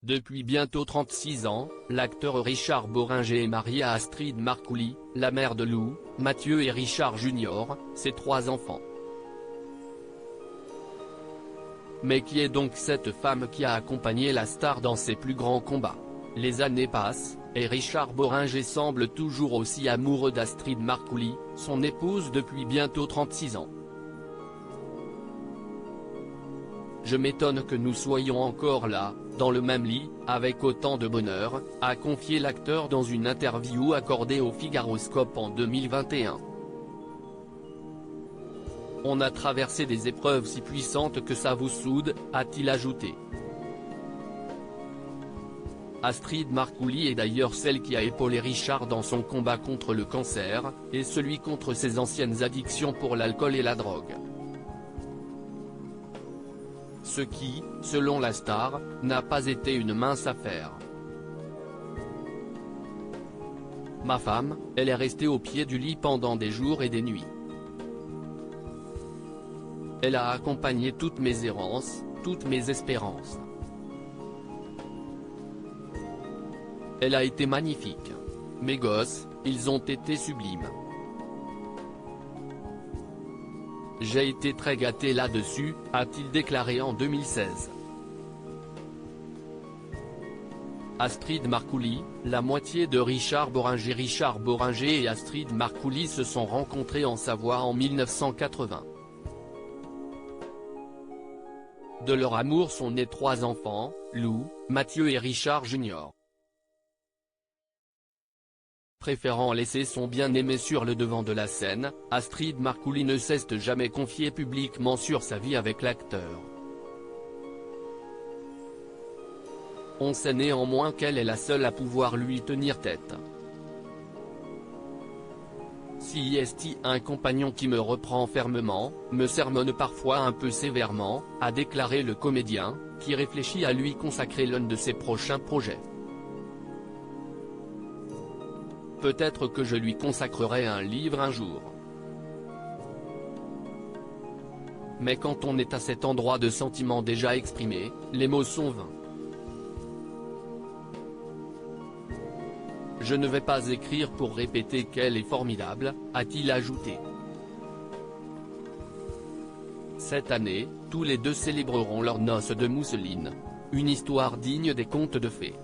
Depuis bientôt 36 ans, l'acteur Richard Bohringer est marié à Astrid Marcouli, la mère de Lou, Mathieu et Richard Junior, ses 3 enfants. Mais qui est donc cette femme qui a accompagné la star dans ses plus grands combats? Les années passent, et Richard Bohringer semble toujours aussi amoureux d'Astrid Marcouli, son épouse depuis bientôt 36 ans. Je m'étonne que nous soyons encore là, dans le même lit, avec autant de bonheur, a confié l'acteur dans une interview accordée au Figaroscope en 2021. On a traversé des épreuves si puissantes que ça vous soude, a-t-il ajouté. Astrid Marcouli est d'ailleurs celle qui a épaulé Richard dans son combat contre le cancer, et celui contre ses anciennes addictions pour l'alcool et la drogue. Ce qui, selon la star, n'a pas été une mince affaire. Ma femme, elle est restée au pied du lit pendant des jours et des nuits. Elle a accompagné toutes mes errances, toutes mes espérances. Elle a été magnifique. Mes gosses, ils ont été sublimes. J'ai été très gâté là-dessus, a-t-il déclaré en 2016. Astrid Marcouli, la moitié de Richard Bohringer. Richard Bohringer et Astrid Marcouli se sont rencontrés en Savoie en 1980. De leur amour sont nés 3 enfants, Lou, Mathieu et Richard Junior. Préférant laisser son bien-aimé sur le devant de la scène, Astrid Marcouli ne s'est jamais confiée publiquement sur sa vie avec l'acteur. On sait néanmoins qu'elle est la seule à pouvoir lui tenir tête. Si est un compagnon qui me reprend fermement, me sermonne parfois un peu sévèrement, a déclaré le comédien, qui réfléchit à lui consacrer l'un de ses prochains projets. Peut-être que je lui consacrerai un livre un jour. Mais quand on est à cet endroit de sentiments déjà exprimés, les mots sont vains. Je ne vais pas écrire pour répéter qu'elle est formidable, a-t-il ajouté. Cette année, tous les deux célébreront leurs noces de mousseline. Une histoire digne des contes de fées.